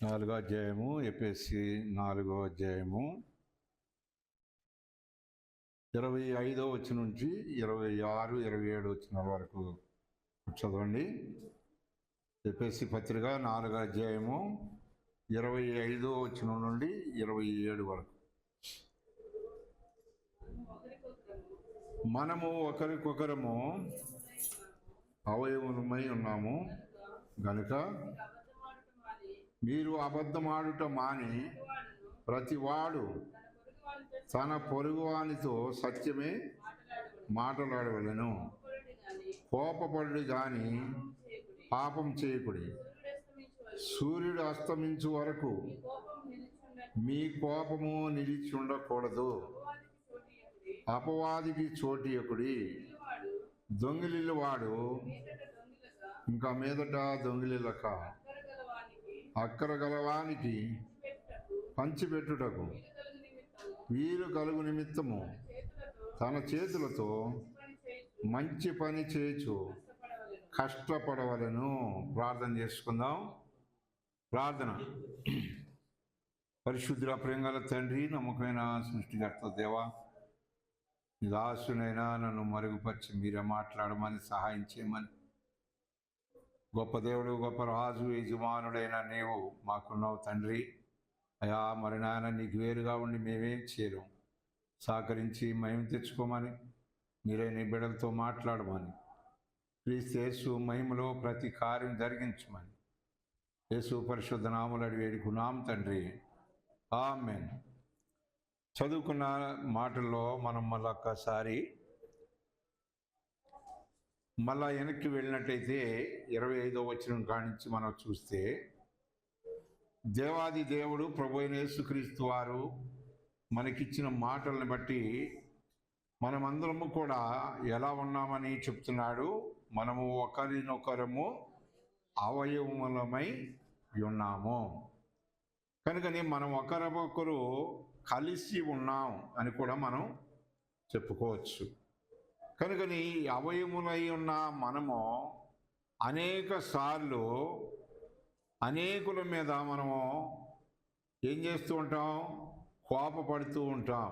4వ అధ్యాయము ఎఫెసీ 4వ అధ్యాయము 25వ వచనం నుంచి 26, 27 వచనాల వరకు చదవండి. ఎఫెసీ పత్రిక 4వ అధ్యాయము 25వ వచనం నుండి 27 వరకు. మనము ఒకరికొకరము అవయవమై ఉన్నాము గనుక మీరు అబద్ధమాడుట మాని ప్రతివాడు తన పొరుగువానితో సత్యమే మాట్లాడవలెను. కోపపడు గాని పాపం చేయకుడి. సూర్యుడు అస్తమించు వరకు మీ కోపము నిలిచి ఉండకూడదు. అపవాదికి చోటియకుడి. దొంగిలివాడు ఇంకా మీదట దొంగిలిలక అక్కర గలవానికి పంచిపెట్టుటకు వీలు కలుగు నిమిత్తము తన చేతులతో మంచి పని చేయొచ్చు కష్టపడవలను. ప్రార్థన చేసుకుందాం. ప్రార్థన. పరిశుద్ధ ప్రేమగల తండ్రి, నమ్మకమైన సృష్టికర్త దేవా, దాసునైనా నన్ను మరుగుపరిచి మీరే మాట్లాడమని సహాయం చేయమని. గొప్ప దేవుడు, గొప్ప రాజు, యజమానుడైన నీవు మాకున్నావు తండ్రి. అయా మరి నాయన నీకు వేరుగా ఉండి మేమేం చేయలేం. సహకరించి మహిమ తెచ్చుకోమని, మీరే నీ బిడ్డలతో మాట్లాడమని, క్రీస్తు యేసు మహిమలో ప్రతి కార్యం జరిగించమని యేసు పరిశుద్ధ నామములో వేడుకున్నాం తండ్రి. ఆమేన్. చదువుకున్న మాటల్లో మనం మళ్ళొక్కసారి వెనక్కి వెళ్ళినట్టయితే 25వ వచనం కానించి మనం చూస్తే, దేవాది దేవుడు ప్రభు అయిన యేసుక్రీస్తు వారు మనకిచ్చిన మాటలను బట్టి మనమందరము కూడా ఎలా ఉన్నామని చెప్తున్నాడు. మనము ఒకరినొకరము అవయవములమై ఉన్నాము. కనుకని మనం ఒకరికొకరు కలిసి ఉన్నాం అని కూడా మనం చెప్పుకోవచ్చు. కనుకని అవయములై ఉన్న మనము అనేక సార్లు అనేకుల మీద మనము ఏం చేస్తూ ఉంటాం? కోపపడుతూ ఉంటాం,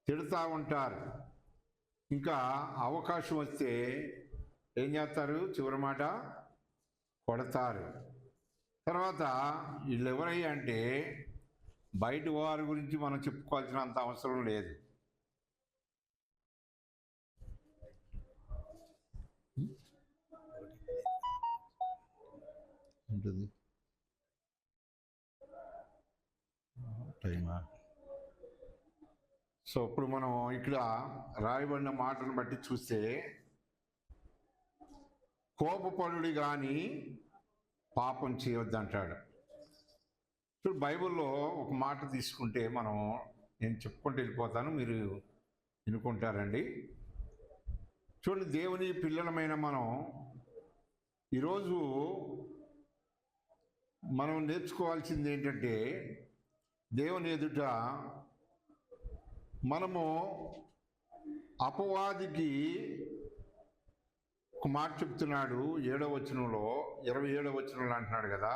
తిడుతూ ఉంటారు. ఇంకా అవకాశం వస్తే ఏం చేస్తారు? చివరి మాట కొడతారు. తర్వాత వీళ్ళు ఎవరయ్యా అంటే బయట వారి గురించి మనం చెప్పుకోవాల్సినంత అవసరం లేదు. ఉంటుంది టైమా? సో ఇప్పుడు మనం ఇక్కడ రాయబడిన మాటను బట్టి చూస్తే, కోపపడుడి కానీ పాపం చేయొద్దంటాడు. ఇప్పుడు బైబిల్లో ఒక మాట తీసుకుంటే మనం, నేను చెప్పుకుంటూ వెళ్ళిపోతాను, మీరు వినుకుంటారండి. చూడండి, దేవుని పిల్లలమైన మనం ఈరోజు మనం నేర్చుకోవాల్సింది ఏంటంటే, దేవుని ఎదుట మనము అపవాదికి ఒక మాట చెప్తున్నాడు. 7వ వచనంలో 27వ వచనంలో అంటున్నాడు కదా,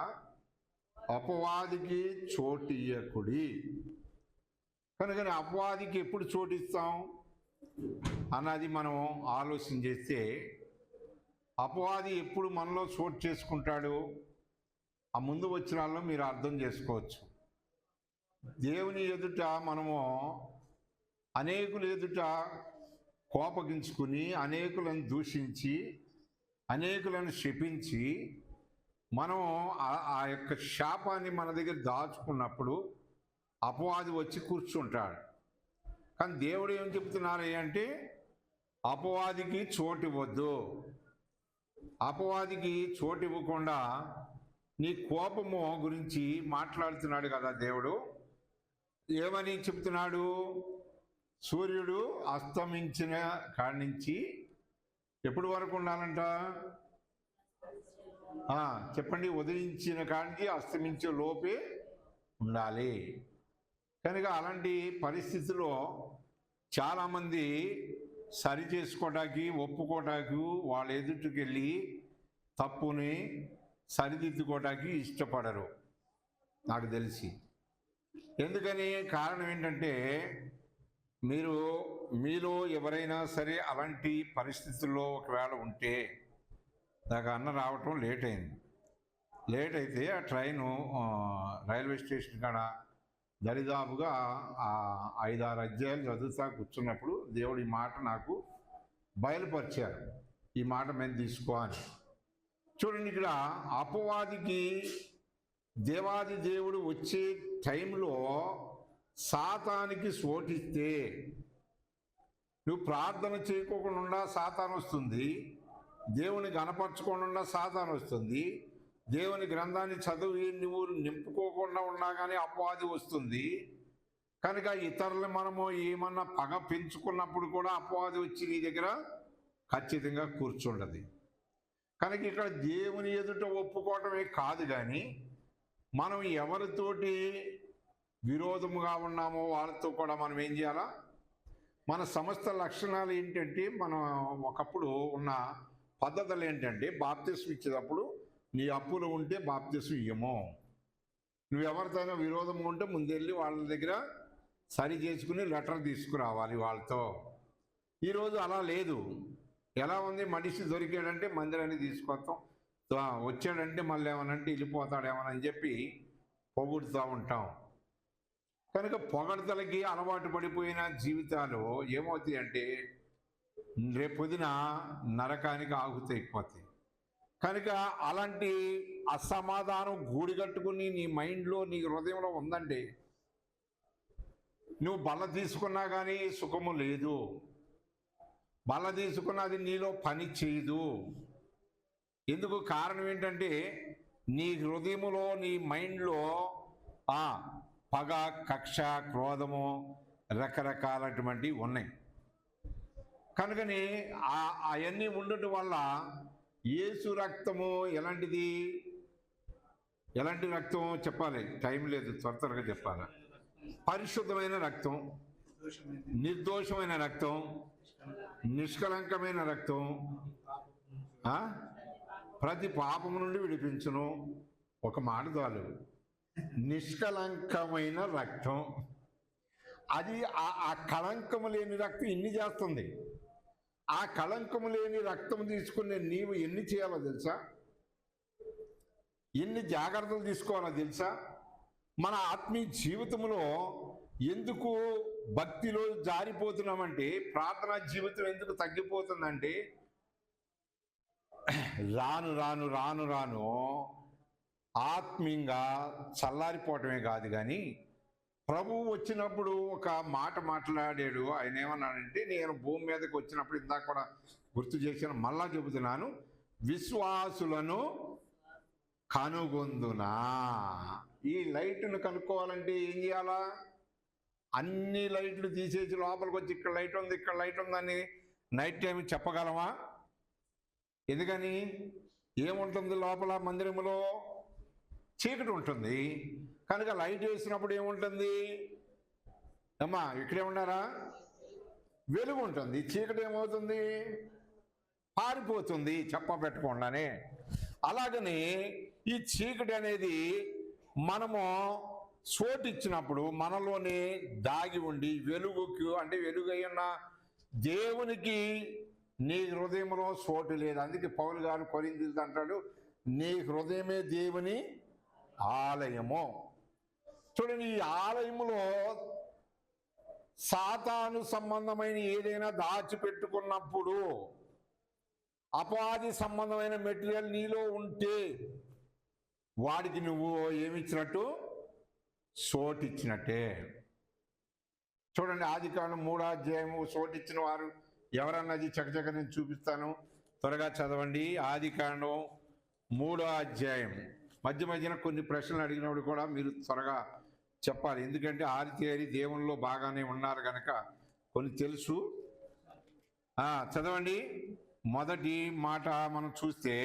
అపవాదికి చోటియకుడి. కనుకని అపవాదికి ఎప్పుడు చోటిస్తాం అన్నది మనం ఆలోచన చేస్తే, అపవాది ఎప్పుడు మనలో చోటు చేసుకుంటాడు ఆ ముందు వచనాల్లో మీరు అర్థం చేసుకోవచ్చు. దేవుని ఎదుట మనము అనేకుల ఎదుట కోపగించుకుని, అనేకులను దూషించి, అనేకులను శపించి, మనం ఆ యొక్క శాపాన్ని మన దగ్గర దాచుకున్నప్పుడు అపవాది వచ్చి కూర్చుంటాడు. కానీ దేవుడు ఏం చెప్తున్నారు అంటే, అపవాదికి చోటు ఇవ్వద్దు. అపవాదికి చోటు ఇవ్వకుండా నీ కోపము గురించి మాట్లాడుతున్నాడు కదా దేవుడు. ఏమని చెప్తున్నాడు? సూర్యుడు అస్తమించిన కాడి నుంచి ఎప్పటి వరకు ఉండాలంట? చెప్పండి. ఉదయించిన కాడికి అస్తమించే లోపే ఉండాలి. కనుక అలాంటి పరిస్థితుల్లో చాలామంది సరి చేసుకోవడానికి, ఒప్పుకోవడానికి వాళ్ళ ఎదుటికి వెళ్ళి తప్పుని సరిదిద్దుకోవడానికి ఇష్టపడరు నాకు తెలిసి. ఎందుకని? కారణం ఏంటంటే మీలో ఎవరైనా సరే అలాంటి పరిస్థితుల్లో ఒకవేళ ఉంటే, నాకు అన్న రావటం లేట్ అయింది. లేట్ అయితే ఆ ట్రైను రైల్వే స్టేషన్ కాడ దరిదాపుగా 5-6 అధ్యాయాలు చదువుతా కూర్చున్నప్పుడు దేవుడు ఈ మాట నాకు బయలుపరిచారు. ఈ మాట మేము తీసుకో అని. చూడండి, ఇక్కడ అపవాదికి దేవాది దేవుడు వచ్చే టైంలో సాతానికి సోటిస్తే, నువ్వు ప్రార్థన చేయకోకుండా సాతాను వస్తుంది, దేవుని గణపరచుకోకుండా సాతాను వస్తుంది, దేవుని గ్రంథాన్ని చదివి నువ్వు నింపుకోకుండా ఉన్నా కానీ అపవాది వస్తుంది. కనుక ఇతరులు మనము ఏమన్నా పగ పెంచుకున్నప్పుడు కూడా అపవాది వచ్చి నీ దగ్గర ఖచ్చితంగా కూర్చుండదు. కనుక ఇక్కడ దేవుని ఎదుట ఒప్పుకోవటమే కాదు, కానీ మనం ఎవరితోటి విరోధముగా ఉన్నామో వాళ్ళతో కూడా మనం ఏం చేయాలా? మన సమస్త లక్షణాలు ఏంటంటే, మనం ఒకప్పుడు ఉన్న పద్ధతులు ఏంటంటే, బాప్తిస్మం ఇచ్చేటప్పుడు నీ అప్పులు ఉంటే బాప్తిస్మం ఇయ్యము, నువ్వెవరితోనైనా విరోధం ఉంటే ముందెళ్ళి వాళ్ళ దగ్గర సరి చేసుకుని లెటర్ తీసుకురావాలి వాళ్ళతో. ఈరోజు అలా లేదు. ఎలా ఉంది? మనిషి దొరికాడంటే మందిరాన్ని తీసుకొస్తాం, వచ్చాడంటే మళ్ళీ ఏమనంటే వెళ్ళిపోతాడేమోనని చెప్పి పొగుడుతూ ఉంటాం. కనుక పొగడతలకి అలవాటు పడిపోయిన జీవితాలు ఏమవుతాయి అంటే రేపొద్దున నరకానికి ఆహుతైపోతాయి. కనుక అలాంటి అసమాధానం గూడిగట్టుకుని నీ మైండ్లో, నీ హృదయంలో ఉందండి, నువ్వు బల్ల తీసుకున్నా కానీ సుఖము లేదు, బల్ల తీసుకున్నది నీలో పని చేయదు. ఎందుకు? కారణం ఏంటంటే నీ హృదయములో, నీ మైండ్లో పగ, కక్ష, క్రోధము రకరకాలటువంటివి ఉన్నాయి. కనుకని అవన్నీ ఉండటం వల్ల యేసు రక్తము ఎలాంటిది? ఎలాంటి రక్తం చెప్పాలి, టైం లేదు, త్వరగా చెప్పాలి. పరిశుద్ధమైన రక్తం, నిర్దోషమైన రక్తం, నిష్కలంకమైన రక్తం, ప్రతి పాపము నుండి విడిపించును. ఒక మాట చాలు, నిష్కలంకమైన రక్తం. అది ఆ కళంకము లేని రక్తం ఎన్ని చేస్తుంది? ఆ కళంకము లేని రక్తం తీసుకునే నీవు ఎన్ని చేయాలో తెలుసా? ఎన్ని జాగ్రత్తలు తీసుకోవాలో తెలుసా? మన ఆత్మీయ జీవితంలో ఎందుకు భక్తిలో జారిపోతున్నామంటే, ప్రార్థనా జీవితం ఎందుకు తగ్గిపోతుందంటే, రాను రాను రాను రాను ఆత్మీయంగా చల్లారిపోవటమే కాదు, కానీ ప్రభువు వచ్చినప్పుడు ఒక మాట మాట్లాడాడు. ఆయన ఏమన్నాడంటే, నేను భూమి మీదకి వచ్చినప్పుడు ఇందాక కూడా గుర్తు చేశాను, మళ్ళా చెబుతున్నాను, విశ్వాసులను కనుగొందునా. ఈ లైట్ను కనుక్కోవాలంటే ఏం చేయాలా? అన్ని లైట్లు తీసేసి లోపలికి వచ్చి ఇక్కడ లైట్ ఉంది, ఇక్కడ లైట్ ఉందని నైట్ టైం చెప్పగలమా? ఎందుకని? ఏముంటుంది లోపల? మందిరంలో చీకటి ఉంటుంది. కనుక లైట్ వేసినప్పుడు ఏముంటుంది? అమ్మా ఇక్కడే ఉన్నారా? వెలుగు ఉంటుంది. చీకటి ఏమవుతుంది? పారిపోతుంది చెప్ప పెట్టకుండానే. అలాగని ఈ చీకటి అనేది మనము చోటిచ్చినప్పుడు మనలోనే దాగి ఉండి వెలుగుకు, అంటే వెలుగు అయిన దేవునికి నీ హృదయంలో చోటు లేదు. అందుకే పౌలు గారు కొరింథీయులతో అంటాడు, నీ హృదయమే దేవుని ఆలయము. చూడండి, ఈ ఆలయములో సాతాను సంబంధమైన ఏదైనా దాచిపెట్టుకున్నప్పుడు, అపవాది సంబంధమైన మెటీరియల్ నీలో ఉంటే వాడికి నువ్వు ఏమిచ్చినట్టు? చోటిచ్చినట్టే. చూడండి, ఆదికాండం 3వ అధ్యాయము చోటిచ్చిన వారు ఎవరన్నది చకచక నేను చూపిస్తాను, త్వరగా చదవండి. ఆదికాండం 3వ అధ్యాయం. మధ్యన కొన్ని ప్రశ్నలు అడిగినప్పుడు కూడా మీరు త్వరగా చెప్పాలి, ఎందుకంటే ఆరితేరి దేవునిలో బాగానే ఉన్నారు కనుక కొన్ని తెలుసు. చదవండి. మొదటి మాట మనం చూస్తే,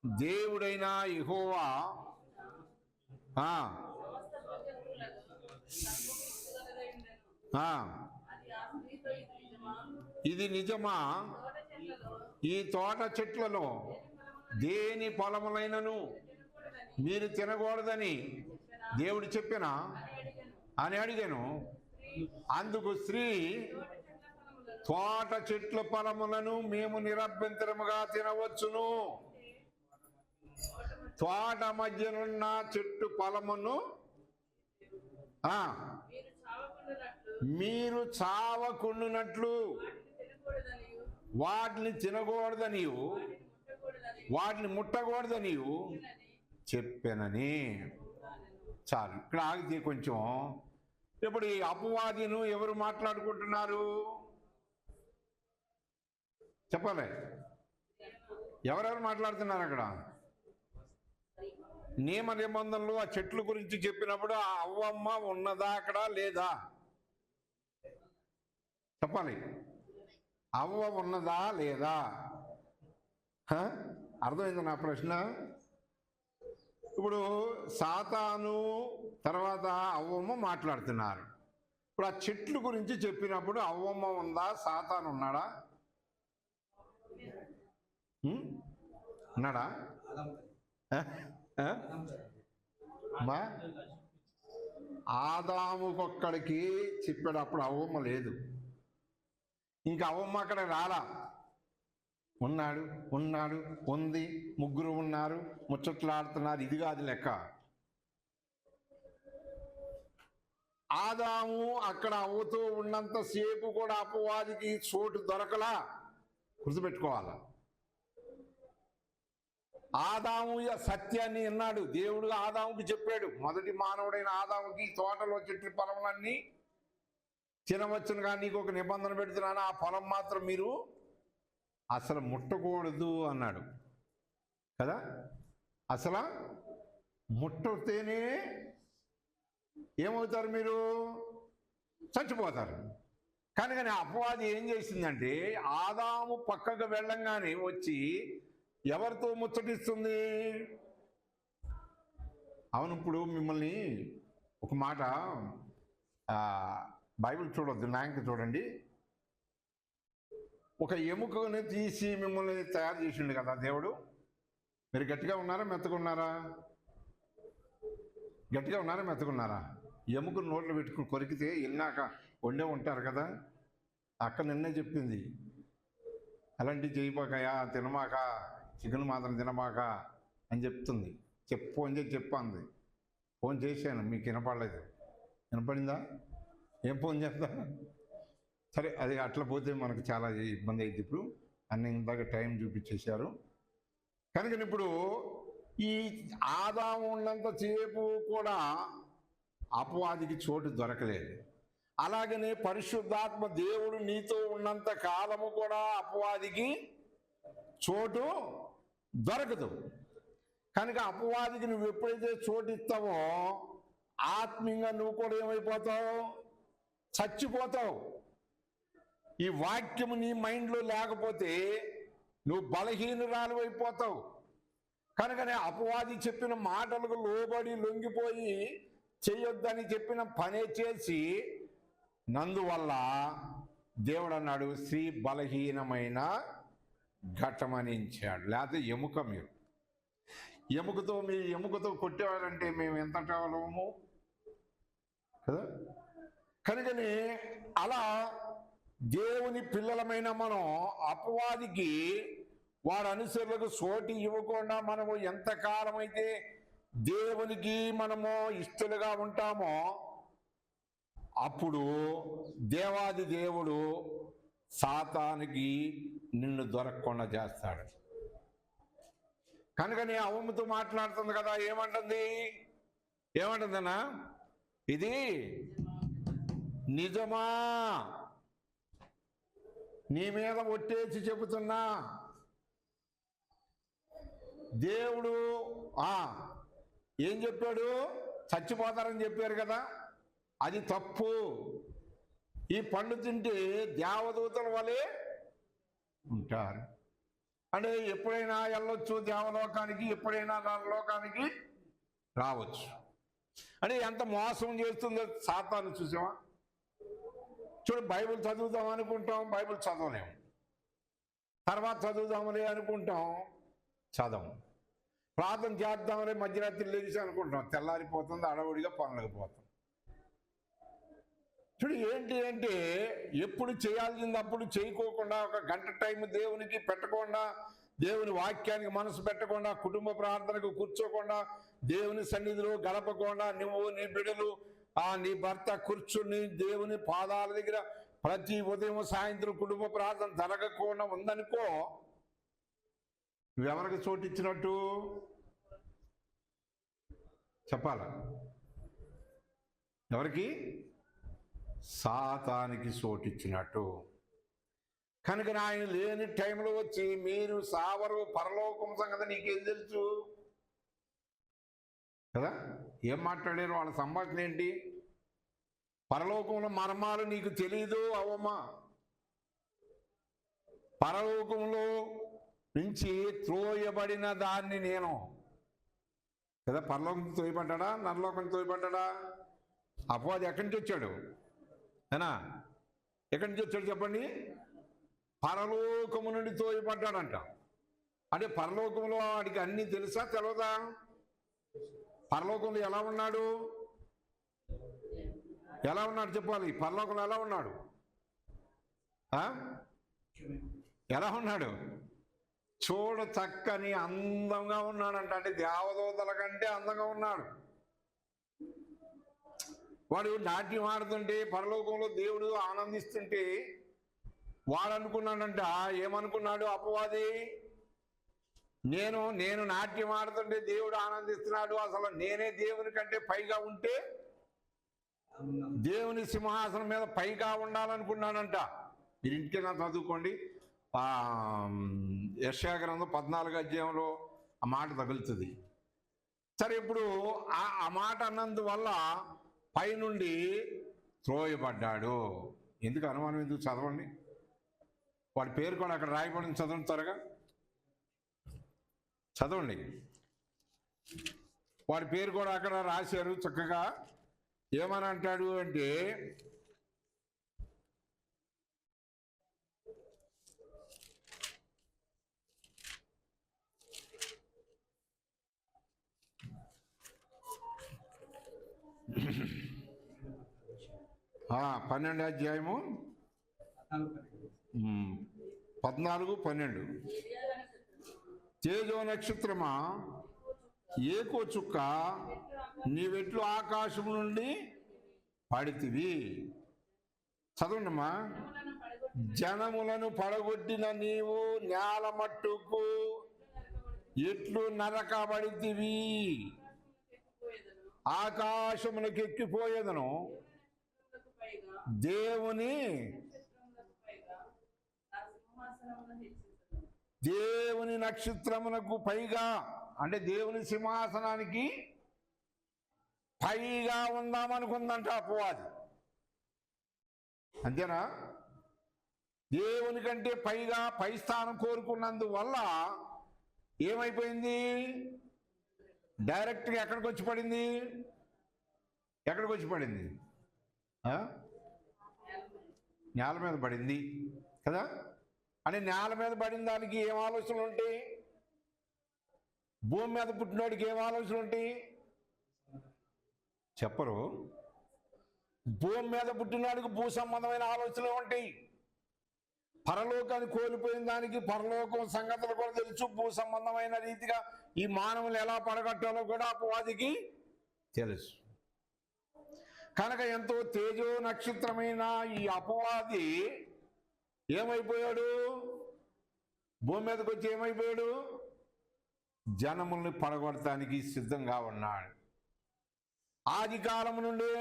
దేవుడైన యెహోవా ఇది నిజమా? ఈ తోట చెట్లలో దేని ఫలములైనను మీరు తినకూడదని దేవుడు చెప్పినా అని అడిగాను. అందుకు స్త్రీ, తోట చెట్ల ఫలములను మేము నిరభ్యంతరముగా తినవచ్చును, తోట మధ్యనున్న చెట్టు ఫలమును మీరు చావకుండునట్లు వాటిని తినకూడదని వాటిని ముట్టకూడదని చెప్పానని. చాలు, ఇక్కడ ఆగితే కొంచెం. ఇప్పుడు ఈ అపవాదిను ఎవరు మాట్లాడుకుంటున్నారు చెప్పాలి? ఎవరెవరు మాట్లాడుతున్నారు అక్కడ? నియమ నిబంధనలు ఆ చెట్ల గురించి చెప్పినప్పుడు ఆ అవ్వమ్మ ఉన్నదా అక్కడ లేదా చెప్పాలి? అవ్వ ఉన్నదా లేదా? అర్థమైంది నా ప్రశ్న? ఇప్పుడు సాతాను తర్వాత అవ్వమ్మ మాట్లాడుతున్నారు. ఇప్పుడు ఆ చెట్లు గురించి చెప్పినప్పుడు అవ్వమ్మ ఉందా, సాతాను ఉన్నాడా? ఉన్నాడా? మా ఆదాముకొక్కడికి చెప్పాడు, అప్పుడు అవ్వమ్మ లేదు. ఇంకా అవ్వమ్మ అక్కడ రాలా. ఉన్నాడు ఉన్నాడు ఉంది, ముగ్గురు ఉన్నారు, ముచ్చట్లాడుతున్నారు. ఇది కాదు లెక్క. ఆదాము అక్కడ అవ్వుతూ ఉన్నంతసేపు కూడా అపవాదికి చోటు దొరకలా. గుర్తుపెట్టుకోవాలా. ఆదాము సత్యాన్ని విన్నాడు. దేవుడు ఆదాముకి చెప్పాడు, మొదటి మానవుడైన ఆదాముకి తోటలో చెట్ల ఫలములన్నీ తినవచ్చును, కానీ నీకు ఒక నిబంధన పెడుతున్నాను, ఆ ఫలం మాత్రం మీరు అసలు ముట్టకూడదు అన్నాడు కదా. అసలు ముట్టితేనే ఏమవుతారు? మీరు చచ్చిపోతారు. కానీ అపవాది ఏం చేసిందంటే ఆదాము పక్కకు వెళ్ళంగానే వచ్చి ఎవరితో ముచ్చటిస్తుంది? అవును, ఇప్పుడు మిమ్మల్ని ఒక మాట బైబిల్ చూడొద్దు, నాయకు చూడండి. ఒక ఎముకని తీసి మిమ్మల్ని తయారు చేసిండు కదా దేవుడు. మీరు గట్టిగా ఉన్నారా మెత్తగా ఉన్నారా? గట్టిగా ఉన్నారా మెత్తగా ఉన్నారా? ఎముకను నోట్లో పెట్టుకుని కొరికితే వెళ్ళాక వండే ఉంటారు కదా. అక్క నిన్నే చెప్పింది, అలాంటివి చేయబాకయా, తినమాక, చికెన్ మాత్రం తినమాక అని చెప్తుంది. ఫోన్ చేసి చెప్పంది. ఫోన్ చేశాను, మీకు వినపడలేదు. వినపడిందా? ఏం ఫోన్ చేస్తా? సరే, అది అట్లా పోతే మనకు చాలా ఇబ్బంది అయింది. ఇప్పుడు అన్ని ఇందాక టైం చూపించేశారు కనుక ఇప్పుడు ఈ ఆదాము ఉన్నంతసేపు కూడా అపవాదికి చోటు దొరకలేదు. అలాగనే పరిశుద్ధాత్మ దేవుడు నీతో ఉన్నంత కాలము కూడా అపవాదికి చోటు దొరకదు. కనుక అపవాదికి నువ్వు ఎప్పుడైతే చోటు ఇస్తావో ఆత్మీయంగా నువ్వు కూడా ఏమైపోతావు? చచ్చిపోతావు. ఈ వాక్యము నీ మైండ్లో లేకపోతే నువ్వు బలహీనురాలు అయిపోతావు. కనుకనే అపవాది చెప్పిన మాటలకు లోబడి లొంగిపోయి చేయొద్దని చెప్పిన పనే చేసి నందువల్ల దేవుడు అన్నాడు, స్త్రీ బలహీనమైన ఘటమనించాడు. లేకపోతే ఎముక, మీరు ఎముకతో కొట్టేవాడంటే మేము ఎంత కేవలము కదా. కనుకని అలా దేవుని పిల్లలమైన మనం అపవాదికి వారి అనుసరులకు చోటు ఇవ్వకుండా మనము ఎంతకాలం అయితే దేవునికి మనము ఇష్టలుగా ఉంటామో అప్పుడు దేవాది దేవుడు సాతానికి నిన్ను దొరకకుండా చేస్తాడు. కనుకనే అవ్వమ్మతో మాట్లాడుతుంది కదా, ఏమంటుందన్నా? ఇది నిజమా? నీ మీద ఒట్టేసి చెబుతున్నా, దేవుడు ఏం చెప్పాడు? చచ్చిపోతారని చెప్పారు కదా, అది తప్పు. ఈ పండు తింటే దేవదూతల వలె ఉంటారు. అంటే ఎప్పుడైనా వెళ్ళొచ్చు దేవలోకానికి, ఎప్పుడైనా నరలోకానికి రావచ్చు. అంటే ఎంత మోసం చేస్తుందో సాతాను చూసావా? చూడు, బైబిల్ చదువుదాం అనుకుంటాం, బైబిల్ చదవలేము. తర్వాత చదువుదామని అనుకుంటాం, చదవం. ప్రార్థన చేద్దామని మధ్యరాత్రి లేచి అనుకుంటాం, తెల్లారిపోతుంది, అడవుడిగా పనులకు పోతాం. చూడు ఏంటి అంటే ఎప్పుడు చేయాల్సింది అప్పుడు చేయకోకుండా, ఒక గంట టైం దేవునికి పెట్టకుండా, దేవుని వాక్యానికి మనసు పెట్టకుండా, కుటుంబ ప్రార్థనకు కూర్చోకుండా, దేవుని సన్నిధిలో గడపకుండా, నువ్వు నీ బిడ్డలు నీ భర్త కూర్చుని దేవుని పాదాల దగ్గర ప్రతి ఉదయం సాయంత్రం కుటుంబ ప్రార్థన జరగకుండా ఉందనుకో, నువ్వెవరికి చోటిచ్చినట్టు చెప్పాలా? ఎవరికి? సాతానికి చోటిచ్చినట్టు. కనుక ఆయన లేని టైంలో వచ్చి మీరు సావరు, పరలోకం సంగతి నీకేం తెలుసు కదా? ఏం మాట్లాడారు? వాళ్ళ సంభాషణ ఏంటి? పరలోకంలో మర్మాలు నీకు తెలీదు అవమ్మా. పరలోకంలో నుంచి త్రోయబడిన దాన్ని నేను కదా. పరలోకం తోయబడ్డా, నరలోకం తోయబడ్డా? అపవాది ఎక్కడి నుంచి వచ్చాడు? ఏనా ఎక్కడి నుంచి వచ్చాడు చెప్పండి? పరలోకము నుండి తోయబడ్డాడంట. అంటే పరలోకంలో వాడికి అన్నీ తెలుసా తెలవదా? పరలోకంలో ఎలా ఉన్నాడు? ఎలా ఉన్నాడు చెప్పాలి. పరలోకంలో ఎలా ఉన్నాడు? ఎలా ఉన్నాడు? చూడ చక్కని అందంగా ఉన్నాడంట. అంటే దేవదూతల కంటే అందంగా ఉన్నాడు. వాడు నాట్యం ఆడుతుంటే పరలోకంలో దేవుడు ఆనందిస్తుంటే వాడు అనుకున్నాడంట, ఏమనుకున్నాడు అపవాది? నేను నాట్యం ఆడుతుంటే దేవుడు ఆనందిస్తున్నాడు, అసలు నేనే దేవుని కంటే పైగా ఉంటే దేవుని సింహాసనం మీద పైగా ఉండాలనుకున్నాడంట. మీరు ఇంటికైనా చదువుకోండి, యెషయా గ్రంథం 14వ అధ్యాయంలో ఆ మాట తగులుతుంది. సరే, ఇప్పుడు ఆ మాట అన్నందువల్ల పైనుండి త్రోయబడ్డాడు. ఎందుకు అనుమానం? ఎందుకు? చదవండి. వాడి పేరు కూడా అక్కడ రాయబడింది, చదవండి త్వరగా చదవండి. వాడి పేరు కూడా అక్కడ రాశారు చక్కగా. ఏమని అంటాడు అంటే, పన్నెండో అధ్యాయము 14-12. తేజో నక్షత్రమా, ఏకో చుక్క, నీవెట్లు ఆకాశం నుండి పడితివి. చదవండమ్మా. జనములను పడగొట్టిన నీవు నేల మట్టుకు ఎట్లు నరకబడితివి. ఆకాశమునకు ఎక్కిపోయేదను దేవుని నక్షత్రమునకు పైగా, అంటే దేవుని సింహాసనానికి పైగా ఉందామనుకుందంట అపవాది. అంతేనా? దేవుని కంటే పైగా పై స్థానం కోరుకున్నందువల్ల ఏమైపోయింది? డైరెక్ట్గా ఎక్కడికి వచ్చి పడింది? ఎక్కడికి వచ్చి పడింది? నేల మీద పడింది కదా. అంటే నేల మీద పడిన దానికి ఏం ఆలోచనలు ఉంటాయి? భూమి మీద పుట్టినోడికి ఏం ఆలోచనలు ఉంటాయి చెప్పరు? భూమి మీద పుట్టినోడికి భూ సంబంధమైన ఆలోచనలు ఉంటాయి. పరలోకాన్ని కోల్పోయిన దానికి పరలోకం సంగతులు కూడా తెలుసు. భూ సంబంధమైన రీతిగా ఈ మానవులు ఎలా పడగట్టాలో కూడా అపవాదికి తెలుసు. కనుక ఎంతో తేజో నక్షత్రమైన ఈ అపవాది ఏమైపోయాడు? భూమి మీదకి వచ్చి ఏమైపోయాడు? జనముల్ని పడగొడటానికి సిద్ధంగా ఉన్నాడు. ఆది కాలం నుండి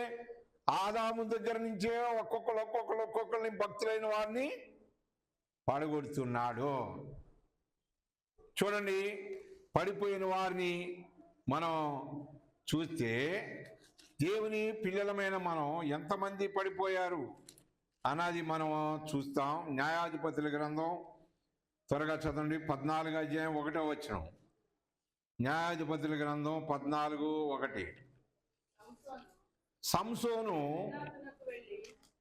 ఆదాము దగ్గర నుంచే ఒక్కొక్కరిని భక్తులైన వారిని పడగొడుతున్నాడు. చూడండి, పడిపోయిన వారిని మనం చూస్తే దేవుని పిల్లలమైన మనం ఎంతమంది పడిపోయారు అన్నది మనం చూస్తాం. న్యాయాధిపతుల గ్రంథం త్వరగా చదవండి, 14వ అధ్యాయం 1వ వచనం. న్యాయాధిపతుల గ్రంథం 14:1. సంసోను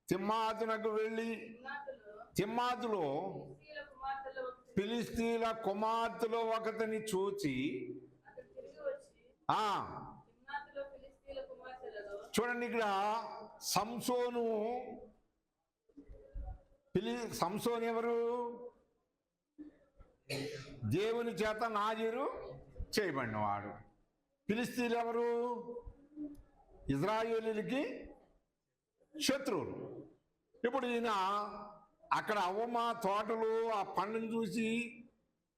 తిమ్నాతునకు వెళ్ళి తిమ్నాతులో ఫిలిస్తీన్ల కుమార్తెలో ఒకతిని చూచి చూడండి ఇక్కడ సంసోను సంసోను ఎవరు? దేవుని చేత నాజీరు చేయబడినవాడు. ఫిలిస్తీన్లు ఎవరు? ఇజ్రాయేలీలకి శత్రువులు. ఇప్పుడు ఈయన అక్కడ అవ్వమ్మ తోటలు ఆ పండును చూసి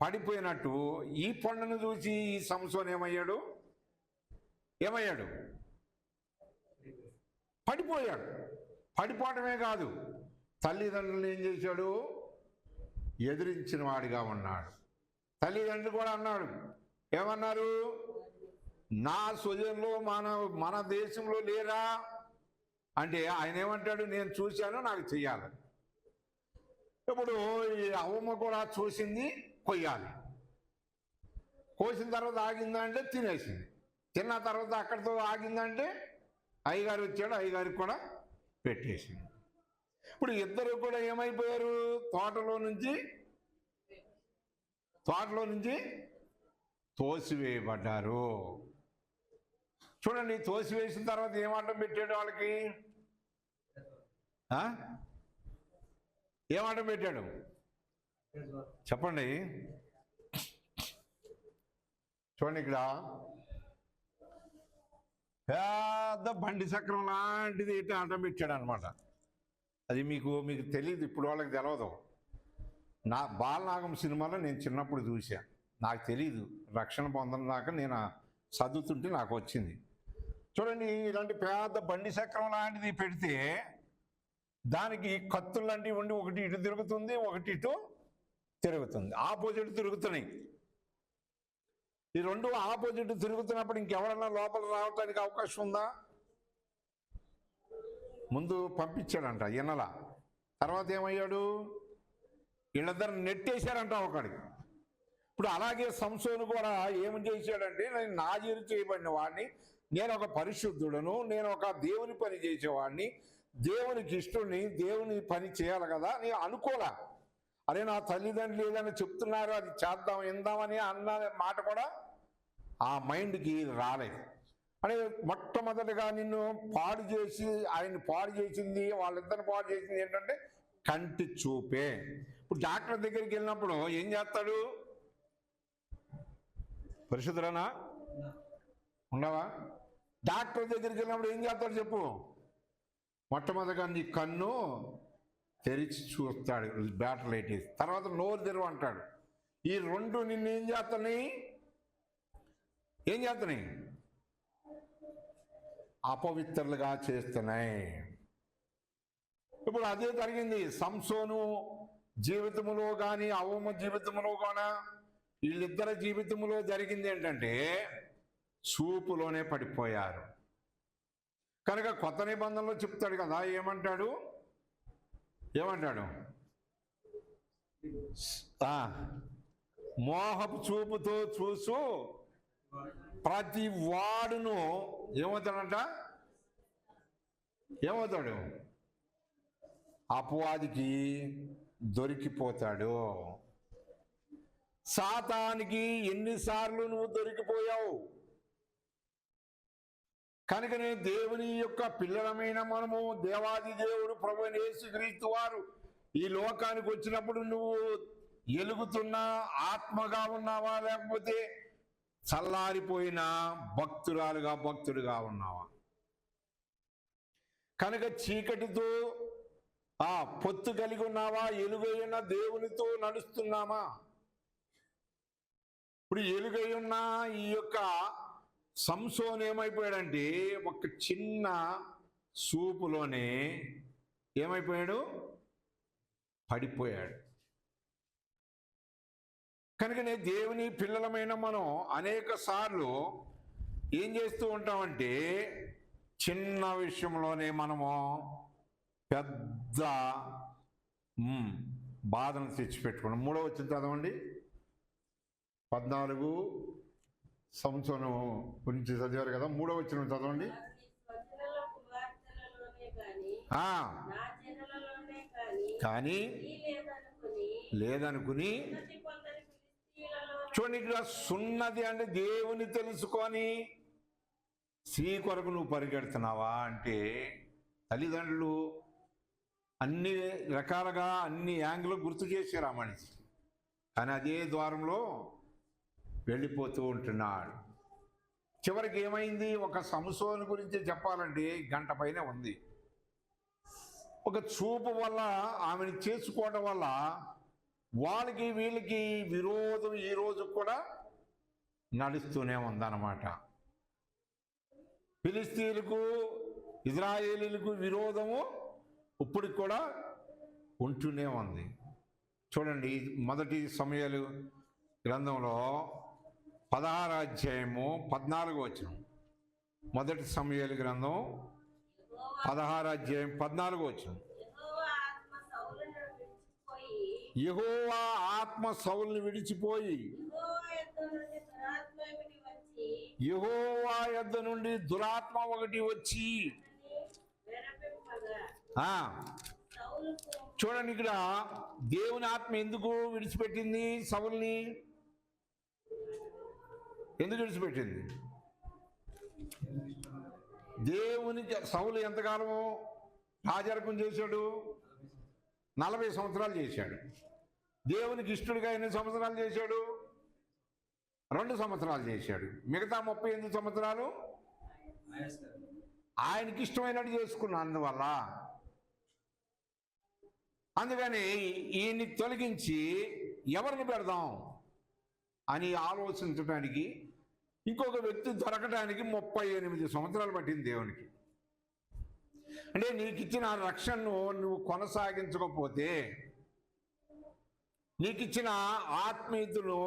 పడిపోయినట్టు ఈ పండును చూసి ఈ సంసోను ఏమయ్యాడు? పడిపోయాడు. పడిపోవటమే కాదు, తల్లిదండ్రులు ఏం చేశాడు? ఎదిరించిన వాడిగా ఉన్నాడు. తల్లిదండ్రులు కూడా అన్నాడు, ఏమన్నారు? నా స్వజంలో మన దేశంలో లేరా అంటే ఆయన ఏమంటాడు? నేను చూశాను, నాకు చెయ్యాలి. ఇప్పుడు ఈ అవ్వమ్మ కూడా చూసింది, కొయ్యాలి. కోసిన తర్వాత ఆగిందంటే తినేసింది. తిన్న తర్వాత అక్కడితో ఆగిందంటే అయ్యగారు వచ్చాడు, అయ్యగారికి కూడా పెట్టేసింది. ఇప్పుడు ఇద్దరు కూడా ఏమైపోయారు? తోటలో నుంచి తోసివేయబడ్డారు. చూడండి, తోసివేసిన తర్వాత ఏమాటం పెట్టాడు వాళ్ళకి? ఏమాటం పెట్టాడు చెప్పండి. చూడండి, ఇక్కడ పెద్ద బండి చక్రం లాంటిది ఇటు ఆటం పెట్టాడు అనమాట. అది మీకు తెలియదు, ఇప్పుడు వాళ్ళకి తెలవదు. నా బాలనాగం సినిమాలో నేను చిన్నప్పుడు చూసా, నాకు తెలీదు. రక్షణ పొందడం దాకా నేను చదువుతుంటే నాకు వచ్చింది. చూడండి, ఇలాంటి పెద్ద బండి చక్రం లాంటిది పెడితే దానికి కత్తులు లాంటివి ఉండి ఒకటి ఇటు తిరుగుతుంది, ఒకటి ఇటు తిరుగుతుంది, ఆపోజిట్ తిరుగుతున్నాయి. ఈ రెండు ఆపోజిట్ తిరుగుతున్నప్పుడు ఇంకెవరన్నా లోపల రావడానికి అవకాశం ఉందా? ముందు పంపించాడంట ఈనల. తర్వాత ఏమయ్యాడు? వీళ్ళిద్దరు నెట్టేశారంట ఒకడికి. ఇప్పుడు అలాగే సంసోను కూడా ఏమి చేశాడంటే, నేను నాజీరు చేయబడిన వాడిని, నేను ఒక పరిశుద్ధుడను, నేను ఒక దేవుని పని చేసేవాడిని, దేవునికి ఇష్టడిని, దేవుని పని చేయాలి కదా అని అనుకోలే. అరే నా తల్లిదండ్రులు ఏదైనా చెప్తున్నారు, అది చేద్దాం ఇందామని అన్న మాట కూడా ఆ మైండ్కి రాలేదు. అని మొట్టమొదటిగా నిన్ను పాడు చేసి ఆయన్ని పాడు చేసింది, వాళ్ళిద్దరిని పాడు చేసింది ఏంటంటే కంటి చూపే. ఇప్పుడు డాక్టర్ దగ్గరికి వెళ్ళినప్పుడు ఏం చేస్తాడు? పరిశుద్ధులనా ఉండవా? డాక్టర్ దగ్గరికి వెళ్ళినప్పుడు ఏం చేస్తాడు చెప్పు? మొట్టమొదటిగా నీ కన్ను తెరిచి చూస్తాడు, బ్యాటర్ లైట్ వేసి. తర్వాత నోరు తెరువు అంటాడు. ఈ రెండు నిన్ను ఏం చేస్తున్నాయి? అపవిత్రులుగా చేస్తున్నాయి. ఇప్పుడు అదే జరిగింది సంసోను జీవితంలో కానీ అవ్వమ్మ జీవితంలో కానీ వీళ్ళిద్దరి జీవితంలో జరిగింది ఏంటంటే చూపులోనే పడిపోయారు. కనుక కొత్త నిబంధనలో చెప్తాడు కదా, ఏమంటాడు? మోహపు చూపుతో చూసు ప్రతి వాడును ఏమవుతాడు? అపవాదికి దొరికిపోతాడు. సాతానికి ఎన్నిసార్లు నువ్వు దొరికిపోయావు? కనుకనే దేవుని యొక్క పిల్లలమైన మనము, దేవాది దేవుడు ప్రభువైన యేసుక్రీస్తు వారు ఈ లోకానికి వచ్చినప్పుడు నువ్వు ఎలుగుతున్నా ఆత్మగా ఉన్నావా, లేకపోతే చల్లారిపోయిన భక్తుడుగా ఉన్నావా? కనుక చీకటితో పొత్తు కలిగి ఉన్నావా, ఎలుగైన దేవునితో నడుస్తున్నామా? ఇప్పుడు ఎలుగై ఉన్న ఈ యొక్క సంసోను ఏమైపోయాడంటే ఒక చిన్న సూపులోనే ఏమైపోయాడు? పడిపోయాడు. కనుకనే దేవుని పిల్లలమైన మనం అనేక సార్లు ఏం చేస్తూ ఉంటామంటే చిన్న విషయంలోనే మనము పెద్ద బాధను తెచ్చిపెట్టుకున్నాం. 3వ వచనం చదవండి. 14 సంసోను గురించి చదివారు కదా, 3వ వచనం చదవండి. కానీ లేదనుకుని చూడండి, ఇక్కడ సున్నతి అంటే దేవుని తెలుసుకొని స్త్రీ కొరకు నువ్వు పరిగెడుతున్నావా అంటే తల్లిదండ్రులు అన్ని రకాలుగా అన్ని యాంగిల్ గుర్తు చేశారు ఆ మనిషి, కానీ అదే ద్వారంలో వెళ్ళిపోతూ ఉంటున్నాడు. చివరికి ఏమైంది? ఒక సంసోను గురించి చెప్పాలంటే గంట పైన ఉంది. ఒక చూపు వల్ల ఆమెను చేసుకోవడం వల్ల వాళ్ళకి వీళ్ళకి విరోధం ఈ రోజు కూడా నడుస్తూనే ఉందన్నమాట. ఫిలిస్తీన్లకు ఇజ్రాయేలీలకు విరోధము ఇప్పుడు కూడా ఉంటూనే ఉంది. చూడండి, మొదటి సమూయేలు గ్రంథంలో 16వ అధ్యాయము 14వ వచనం. మొదటి సమూయేలు గ్రంథం 16వ అధ్యాయం 14వ వచనం. యెహోవా ఆత్మ సౌలును విడిచిపోయి యెహోవా యొద్ద నుండి దురాత్మ ఒకటి వచ్చి. చూడండి, ఇక్కడ దేవుని ఆత్మ ఎందుకు విడిచిపెట్టింది? సౌలుని ఎందుకు విడిచిపెట్టింది? దేవుని సౌలు ఎంతకాలము రాజరికం చేశాడు? 40 సంవత్సరాలు చేశాడు. దేవునికి ఇష్టడుగా ఎన్ని సంవత్సరాలు చేశాడు? 2 సంవత్సరాలు చేశాడు. మిగతా 38 సంవత్సరాలు ఆయనకి ఇష్టమైనట్టు చేసుకున్నాను. అందుకని ఈయన్ని తొలగించి ఎవరిని పెడదాం అని ఆలోచించడానికి ఇంకొక వ్యక్తి దొరకడానికి 38 సంవత్సరాలు పట్టింది దేవునికి. అంటే నీకు ఇచ్చిన రక్షణను నువ్వు కొనసాగించకపోతే, నీకు ఇచ్చిన ఆత్మీయతను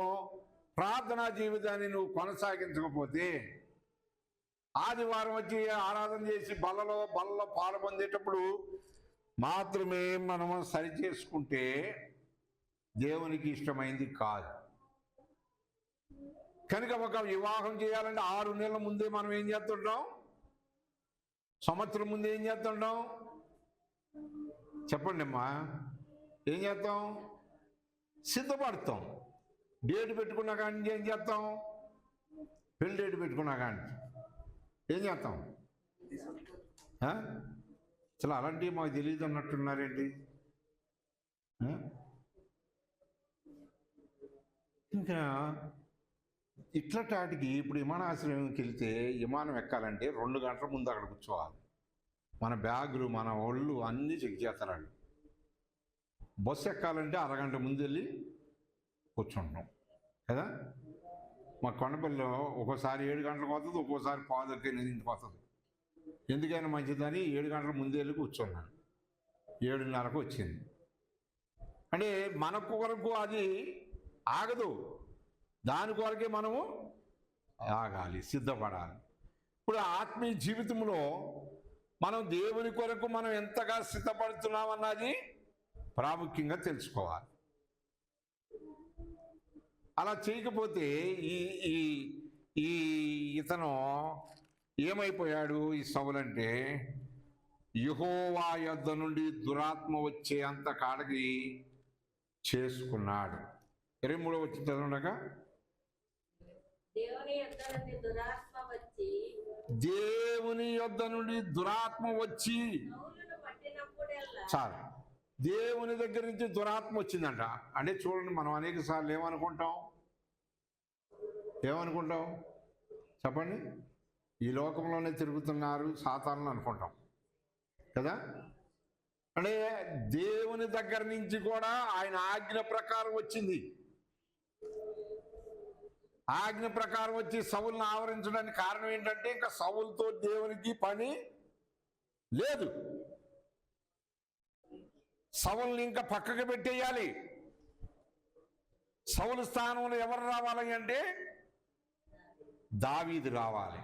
ప్రార్థనా జీవితాన్ని నువ్వు కొనసాగించకపోతే, ఆదివారం వచ్చి ఆరాధన చేసి బల్లలో పాలు పొందేటప్పుడు మాత్రమే మనం సరి చేసుకుంటే దేవునికి ఇష్టమైంది కాదు. కనుక ఒక వివాహం చేయాలంటే 6 నెలల ముందే మనం ఏం చేస్తుంటాం? సంవత్సరం ముందే ఏం చేస్తుంటాం? చెప్పండి అమ్మా, ఏం చేస్తాం? సిద్ధపడతాం. డేట్ పెట్టుకున్నా కానీ ఏం చేస్తాం? పెళ్లి డేట్ పెట్టుకున్నా కానీ ఏం చేస్తాం? అసలు అలాంటివి మాకు తెలియదు అన్నట్టున్నారేంటి? ఇంకా ఇట్లాంటికి ఇప్పుడు విమానాశ్రయంకి వెళ్తే విమానం ఎక్కాలంటే 2 గంటల ముందు అక్కడ కూర్చోవాలి. మన బ్యాగులు మన ఒళ్ళు అన్నీ చెక్ చేస్తారు. బస్సు ఎక్కాలంటే అరగంట ముందు వెళ్ళి కూర్చుంటాం కదా. మా కొండపల్లిలో ఒక్కోసారి 7 గంటలకు వస్తుంది, ఒక్కోసారి 8:30 వస్తుంది. ఎందుకైనా మంచిదని 7 గంటల ముందు వెళ్ళి కూర్చున్నాను. 7:30కు వచ్చింది. అంటే మన కొరకు అది ఆగదు, దాని కొరకే మనము ఆగాలి, సిద్ధపడాలి. ఇప్పుడు ఆత్మీయ జీవితంలో మనం దేవుని కొరకు మనం ఎంతగా సిద్ధపడుతున్నామన్నది ప్రాముఖ్యంగా తెలుసుకోవాలి. అలా చేయకపోతే ఇతను ఏమైపోయాడు? ఈ సౌలంటే యెహోవా యొద్ద నుండి దురాత్మ వచ్చే అంత కాడికి చేసుకున్నాడు. 23వ వచనం చదవగా, దేవుని యొద్ద నుండి దురాత్మ వచ్చి. చాలు, దేవుని దగ్గర నుంచి దురాత్మ వచ్చిందంట. అంటే చూడండి, మనం అనేక సార్లు ఏమనుకుంటాం చెప్పండి? ఈ లోకంలోనే తిరుగుతున్నారు సాతానులు అనుకుంటాం కదా. అంటే దేవుని దగ్గర నుంచి కూడా ఆయన ఆజ్ఞ ప్రకారం వచ్చింది. ఆజ్ఞ ప్రకారం వచ్చి సౌలును ఆవరించడానికి కారణం ఏంటంటే ఇంకా సౌలుతో దేవునికి పని లేదు. సౌలుని ఇంకా పక్కకు పెట్టేయాలి. సౌలు స్థానంలో ఎవరు రావాలి అంటే దావీదు రావాలి.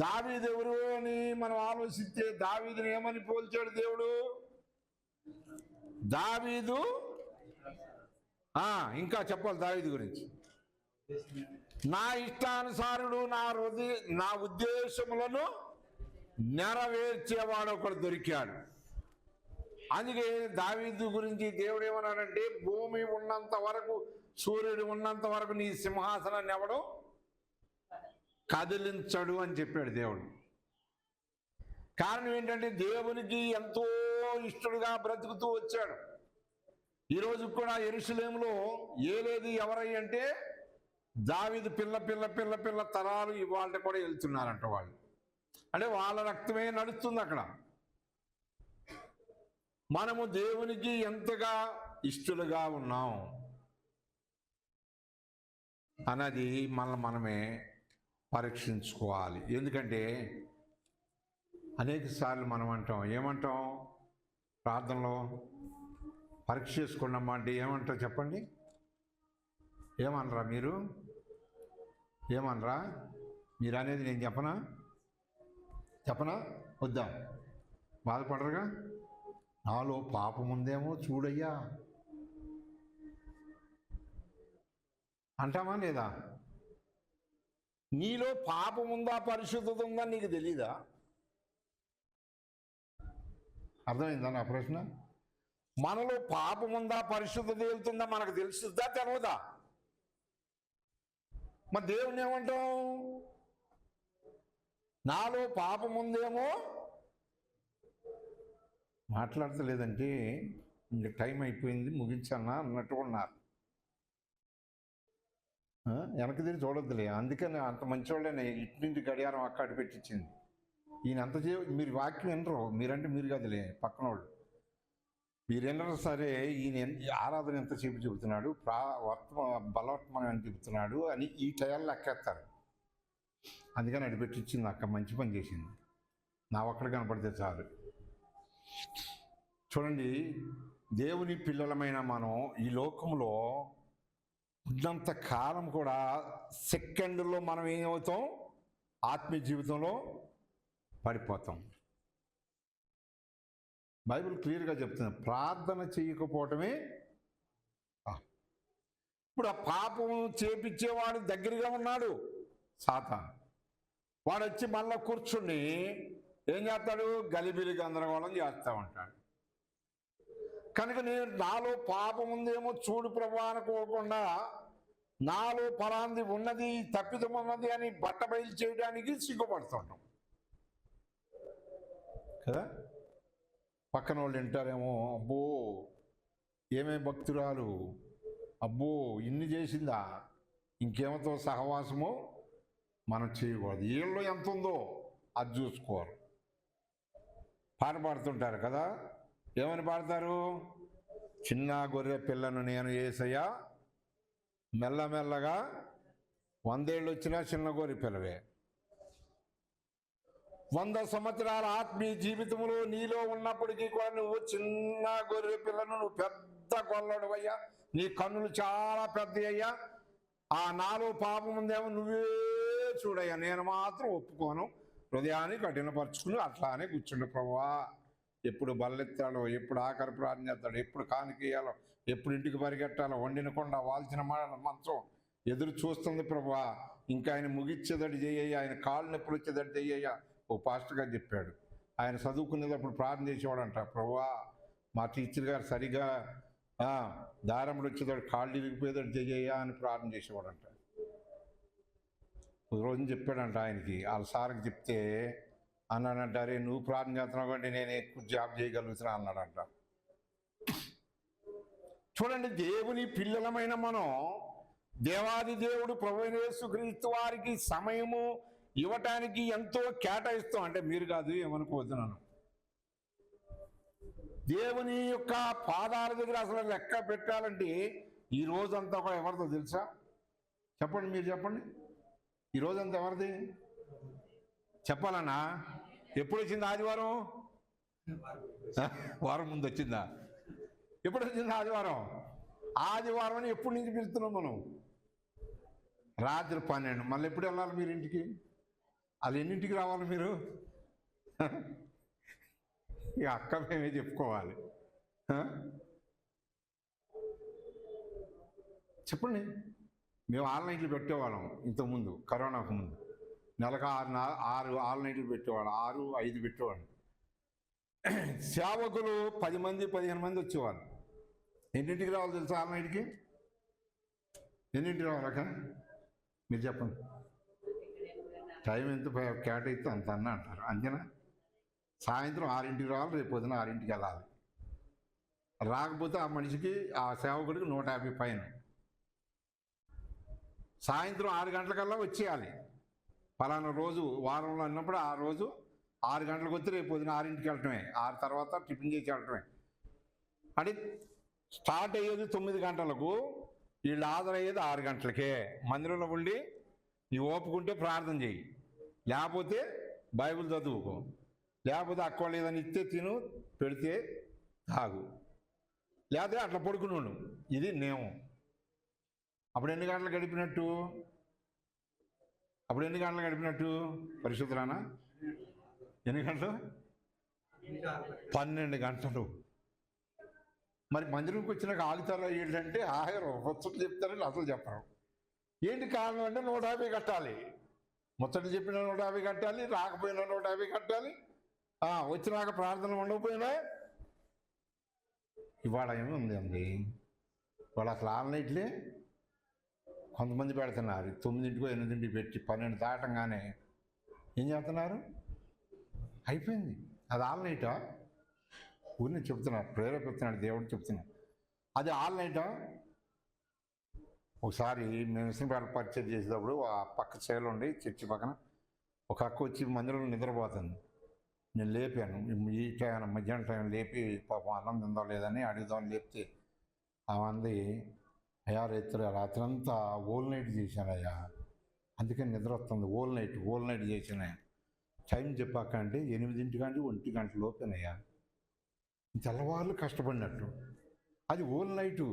దావీదు ఎవరు అని మనం ఆలోచిస్తే దావీదుని ఏమని పోల్చాడు దేవుడు? దావీదు ఇంకా చెప్పాలి దావీదు గురించి. నా ఇష్టానుసారుడు, నా ఉద్దేశములను నెరవేర్చేవాడు ఒకడు దొరికాడు. అందుకే దావీదు గురించి దేవుడు ఏమన్నాడంటే, భూమి ఉన్నంత వరకు, సూర్యుడు ఉన్నంత వరకు నీ సింహాసనాన్ని ఎవడు కదిలించడు అని చెప్పాడు దేవుడు. కారణం ఏంటంటే దేవునికి ఎంతో ఇష్టడుగా బ్రతుకుతూ వచ్చాడు. ఈరోజు కూడా యెరూషలేములో ఏలేది ఎవరై అంటే దావీదు పిల్ల పిల్ల పిల్ల పిల్ల తరాలు ఇవాళ కూడా వెళ్తున్నారంట. వాళ్ళు అంటే వాళ్ళ రక్తమే నడుస్తుంది అక్కడ. మనము దేవునికి ఎంతగా ఇష్టలుగా ఉన్నాం అన్నది మనమే పరీక్షించుకోవాలి. ఎందుకంటే అనేక సార్లు మనం ఏమంటాం ప్రార్థనలో, పరీక్ష చేసుకున్నామా అంటే ఏమంటారు చెప్పండి? ఏమనరా మీరు? ఏమనరా మీరు అనేది? నేను చెప్పనా వద్దాం? బాధపడరుగా? నాలో పాపం ఉందేమో చూడయ్యా అంటామా లేదా? నీలో పాపం ఉందా, పరిశుద్ధత ఉందా నీకు తెలీదా? అర్థమైందా నా ప్రశ్న? మనలో పాపం ఉందా, పరిశుద్ధత వెళ్తుందా మనకు తెలుస్తుందా, తెలవదా? మరి దేవుని ఏమంటాం? నాలో పాపం ఉందేమో మాట్లాడతలేదంటే ఇంక టైం అయిపోయింది ముగించన్నా అన్నట్టు ఉన్నారు. వెనక్కి తిరిగి చూడొద్దులే. అందుకని అంత మంచివాళ్ళని ఇటు నుంచి గడియారం అక్కడ పెట్టించింది. ఈయన అంత మీరు వాక్యం వినరు, మీరంటే మీరు కదలే పక్కన వాళ్ళు, మీరు వినరు సరే. ఈయన ఆరాధన ఎంతసేపు చెబుతున్నాడు, బలవర్తమానం ఎంత చెబుతున్నాడు అని ఈ టయాల్లో ఎక్కేస్తారు. అందుకని అటు పెట్టించింది అక్క. మంచి పని చేసింది. నా ఒక్కడు కనపడితే చాలు. చూడండి, దేవుని పిల్లలమైన మనం ఈ లోకంలో ఉన్నంత కాలం కూడా సెకండ్లో మనం ఏమవుతాం? ఆత్మీయ జీవితంలో పడిపోతాం. బైబిల్ క్లియర్గా చెప్తుంది, ప్రార్థన చేయకపోవటమే. ఇప్పుడు ఆ పాపం చేపించేవాడు దగ్గరగా ఉన్నాడు సాతాను. వాడు వచ్చి మళ్ళీ కూర్చుని ఏం చేస్తాడు? గలిబిలి గందరగోళం చేస్తూ ఉంటాడు. కనుక నేను నాలో పాపం ఉందేమో చూడు ప్రభువా అనుకోకుండా, నాలో పరాంది ఉన్నది, తప్పిదం ఉన్నది అని బట్టబయలు చేయడానికి సిగ్గుపడుతుంటాం కదా. పక్కన వాళ్ళు వింటారేమో, అబ్బో ఏమే భక్తురాలు, అబ్బో ఇన్ని చేసిందా, ఇంకేమతో సహవాసమో మనం చేయకూడదు. వీళ్ళు ఎంత ఉందో అది చూసుకోరు. పాట పాడుతుంటారు కదా. ఏమని పాడతారు? చిన్న గొర్రె పిల్లను నేను యేసయ్యా, మెల్లమెల్లగా 100 ఏళ్ళు వచ్చినా చిన్న గొర్రె పిల్లవే. 100 సంవత్సరాల ఆత్మీయ జీవితంలో నీలో ఉన్నప్పటికీ కూడా నువ్వు చిన్న గొర్రె పిల్లను, నువ్వు పెద్ద గొల్లడు అయ్యా, నీ కన్నులు చాలా పెద్ద అయ్యా. ఆ నాలో పాపం ఉందేమో నువ్వే చూడయ్యా, నేను మాత్రం ఒప్పుకోను. హృదయాన్ని కఠినపరుచుకుని అట్లానే కూర్చుండు ప్రభువా. ఎప్పుడు బల్లెత్తాడో, ఎప్పుడు ఆఖరి ప్రార్థన చేస్తాడో, ఎప్పుడు కానికేయాలో, ఎప్పుడు ఇంటికి పరిగెట్టాలో, వండిన కొండ వాల్చిన మంచం ఎదురు చూస్తుంది ప్రభువా. ఇంకా ఆయన ముగిచ్చేదడి చేయ్యా, ఆయన కాళ్ళు నొప్పులు వచ్చేదడి చెయ్యయ్యా. ఓ పాస్టర్ గారు చెప్పాడు, ఆయన చదువుకునేటప్పుడు ప్రార్థన చేసేవాడంట, ప్రభువా మా టీచర్ గారు సరిగా దారంలో వచ్చేదాడు కాళ్ళు ఇరిగిపోయేదాడు చెయ్యయ్యా అని ప్రార్థన చేసేవాడంట. రోజు చెప్పాడంట ఆయనకి, వాళ్ళ సార్కి చెప్తే అన్నాడంట, అరే నువ్వు ప్రార్థన చేస్తున్నావు కంటే నేను ఎక్కువ జాబ్ చేయగలుగుతున్నా అన్నాడంట. చూడండి, దేవుని పిల్లలమైన మనం దేవాది దేవుడు ప్రభువైన యేసుక్రీస్తు వారికి సమయము ఇవ్వటానికి ఎంతో కేటాయిస్తాం. అంటే మీరు కాదు, ఏమనుకోవద్దు నన్ను. దేవుని యొక్క పాదాల దగ్గర అసలు లెక్క పెట్టాలంటే ఈ రోజంతా కూడా ఎవరితో తెలుసా? చెప్పండి, మీరు చెప్పండి. ఈ రోజంతా ఎవరిది చెప్పాలన్నా? ఎప్పుడు వచ్చింది ఆదివారం? వారం ముందు వచ్చిందా? ఎప్పుడు వచ్చింది ఆదివారం? ఆదివారం అని ఎప్పటి నుంచి పిలుస్తున్నాం మనం? రాత్రి 12. మళ్ళీ ఎప్పుడు వెళ్ళాలి మీరు ఇంటికి? అది ఎన్నింటికి రావాలి మీరు? ఇక అక్క మేమే చెప్పుకోవాలి. చెప్పండి. మేము ఆన్లైన్లు పెట్టేవాళ్ళం ఇంతకుముందు, కరోనాకు ముందు. నెలకు 6 ఆన్లైన్లు పెట్టేవాళ్ళం, 6, 5 పెట్టేవాళ్ళం. సేవకులు 10 మంది 15 మంది వచ్చేవాళ్ళు. ఎన్నింటికి రావాలి తెలుసా? ఆల్నైట్కి ఎన్నింటికి రావాలక మీరు చెప్పండి. టైం ఎంత కేటాయిస్తే అంత అన్న అంటారు, అంతేనా? సాయంత్రం 6ంటికి రావాలి, రేపు పొద్దున 6ంటికి వెళ్ళాలి. రాకపోతే ఆ మనిషికి, ఆ సేవకుడికి 150 ఫైన్. సాయంత్రం 6 గంటలకల్లా వచ్చేయాలి. పలానా రోజు వారంలో అన్నప్పుడు ఆ రోజు 6 గంటలకు వచ్చి రేపు పొద్దున 6ంటికి వెళ్ళటమే, 6 తర్వాత టిఫిన్ చేసి వెళ్ళటమే. అంటే స్టార్ట్ అయ్యేది 9 గంటలకు, వీళ్ళు హాజరయ్యేది 6 గంటలకే. మందిరంలో ఉండి నీ ఓపుకుంటే ప్రార్థన చెయ్యి, లేకపోతే బైబిల్ చదువుకో, లేకపోతే అక్కడ ఏదైనా ఇస్తే తిను, పెడితే తాగు, లేకపోతే అట్లా పడుకుని ఉండు. ఇది నియమం. అప్పుడు ఎన్ని గంటలు గడిపినట్టు? పరిశుద్ధరానా? ఎన్ని గంటలు? 12 గంటలు. మరి మందిరంకి వచ్చినాక ఆగుతారా ఏంటంటే ఆహారం ముచ్చట్లు చెప్తారని అసలు చెప్పరు. ఏంటి కారణం అంటే 150 కట్టాలి. ముచ్చట్లు చెప్పిన 150 కట్టాలి, రాకపోయినా 150 కట్టాలి, వచ్చినాక ప్రార్థన ఉండకపోయినా. ఇవాళ ఏమి ఉంది అండి, వాళ్ళు అసలు ఆన్లైట్లే కొంతమంది పెడుతున్నారు. 9ంటికో 8ంటికి పెట్టి 12 దాటంగానే ఏం చేస్తున్నారు? అయిపోయింది. అది ఆన్లైటా? ఊరిని చెప్తున్నారు, ప్రేరేపిస్తున్నాడు దేవుడు, చెప్తున్నాడు. అది ఆన్లైటా? ఒకసారి మేము విసనపేట పర్చేజ్ చేసేటప్పుడు ఆ పక్క చేలు ఉండి చర్చి పక్కన ఒక అక్క వచ్చి మందిరంలో నిద్రపోతుంది. నేను లేపాను, ఈ టైం మధ్యాహ్నం టైం లేపి పాపం అన్నం తిందో లేదని అడుగుదామని లేపితే ఆమంది, అయ్యా రాత్రి అంతా ఓల్ నైట్ చేశానయ్యా, అందుకని నిద్ర వస్తుంది, ఓల్ నైట్ చేశాను. టైం చెప్పాక అంటే 8 గంటలు 1 గంట లోపేనయ్యా, తెల్లవారులు కష్టపడినట్టు. అది ఓల్ నైటు.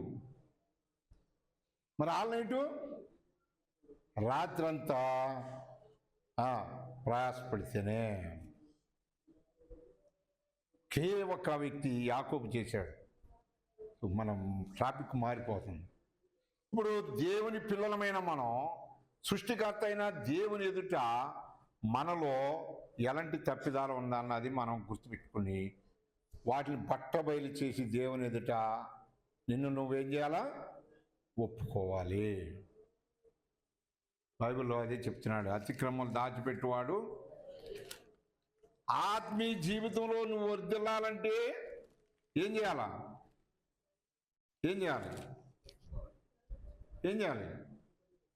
మరి ఆల్ నైటు రాత్రంతా ప్రయాసపడితేనే. ఒక్క వ్యక్తి యాకోబు చేశాడు. మనం ట్రాఫిక్ మారిపోతుంది. ఇప్పుడు దేవుని పిల్లలమైన మనం సృష్టికర్త అయిన దేవుని ఎదుట మనలో ఎలాంటి తప్పిదాలు ఉందన్నది మనం గుర్తుపెట్టుకుని వాటిని బట్టబయలు చేసి దేవుని ఎదుట నిన్ను నువ్వేం చేయాలా? ఒప్పుకోవాలి. బైబిల్లో అదే చెప్తున్నాడు, అతిక్రమలు దాచిపెట్టువాడు. ఆత్మీయ జీవితంలో నువ్వు వర్ధిల్లాలంటే ఏం చేయాలి?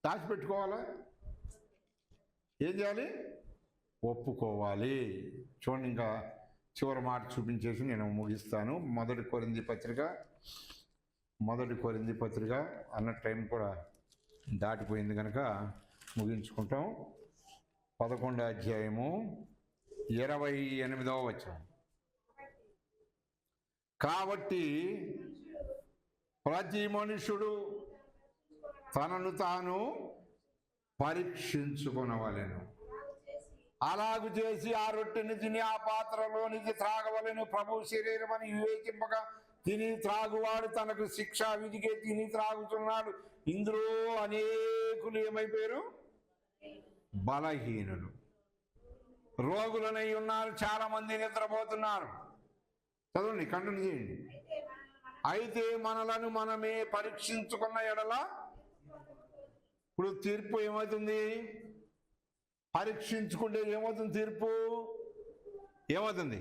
దాచిపెట్టుకోవాలా? ఏం చేయాలి? ఒప్పుకోవాలి. చూడండి, ఇంకా చివరి మాట చూపించేసి నేను ముగిస్తాను. మొదటి కొరింథీ పత్రిక అన్న టైం కూడా దాటిపోయింది కనుక ముగించుకుంటాం. 11వ అధ్యాయము 28వ వచనం. కాబట్టి ప్రతి మనుషుడు తనను తాను పరీక్షించుకొనవలెను, అలాగు చేసి ఆ రొట్టెని తిని ఆ పాత్రలోనికి త్రాగవలెను. ప్రభు శరీరం అని వివేచింపక తిని త్రాగువాడు తనకు శిక్షా విధికే తిని త్రాగుతున్నాడు. ఇందులో అనేకులు ఏమైపోయారు? బలహీనులు, రోగులనై ఉన్నారు, చాలా మంది నిద్రపోతున్నారు. చదవండి, కంటిన్యూ చేయండి. అయితే మనలను మనమే పరీక్షించుకున్న ఎడల, ఇప్పుడు తీర్పు ఏమవుతుంది? పరీక్షించుకుంటే ఏమవుతుంది? తీర్పు ఏమవుతుంది?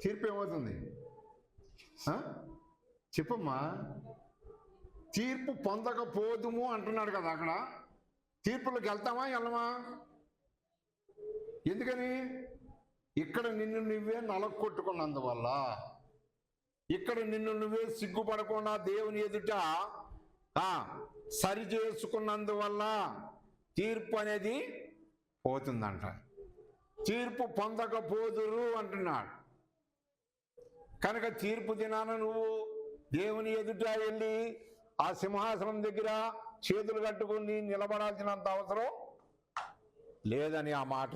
తీర్పు ఏమవుతుంది? చెప్పమ్మా. తీర్పు పొందకపోదుము అంటున్నాడు కదా అక్కడ. తీర్పులోకి వెళ్తామా వెళ్ళమా? ఎందుకని? ఇక్కడ నిన్ను నువ్వే నలగొట్టుకున్నందువల్ల, ఇక్కడ నిన్ను నువ్వే సిగ్గుపడకుండా దేవుని ఎదుట సరి చేసుకున్నందువల్ల తీర్పు అనేది పోతుందంట. తీర్పు పొందకపోదురు అంటున్నాడు. కనుక తీర్పు దినాన నువ్వు దేవుని ఎదుట వెళ్ళి ఆ సింహాసనం దగ్గర చేతులు కట్టుకుని నిలబడాల్సినంత అవసరం లేదని ఆ మాట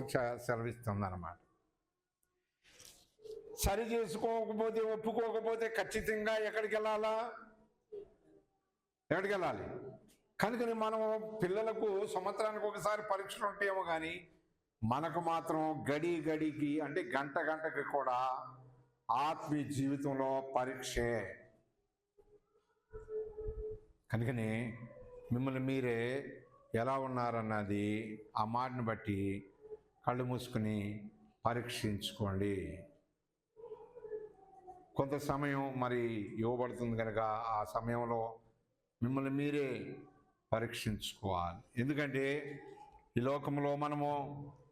సెలవిస్తుందన్నమాట. సరి చేసుకోకపోతే, ఒప్పుకోకపోతే ఖచ్చితంగా ఎక్కడికి వెళ్ళాలి? కనుకని మనం పిల్లలకు సంవత్సరానికి ఒకసారి పరీక్షలు ఉంటాయేమో కానీ మనకు మాత్రం గడి గడికి అంటే గంట గంటకి కూడా ఆత్మీయ జీవితంలో పరీక్షే. కనుకనే మిమ్మల్ని మీరే ఎలా ఉన్నారన్నది ఆ మాటను బట్టి కళ్ళు మూసుకుని పరీక్షించుకోండి. కొంత సమయం మరి ఇవ్వబడుతుంది కనుక ఆ సమయంలో మిమ్మల్ని మీరే పరీక్షించుకోవాలి. ఎందుకంటే ఈ లోకంలో మనము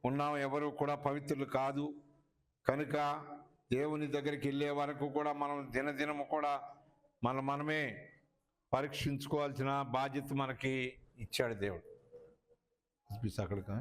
ఉన్నాం, ఎవరు కూడా పవిత్రులు కాదు. కనుక దేవుని దగ్గరికి వెళ్ళే వరకు కూడా మనం దినదినము కూడా మనమే పరీక్షించుకోవాల్సిన బాధ్యత మనకి ఇచ్చాడు దేవుడు. అక్కడికి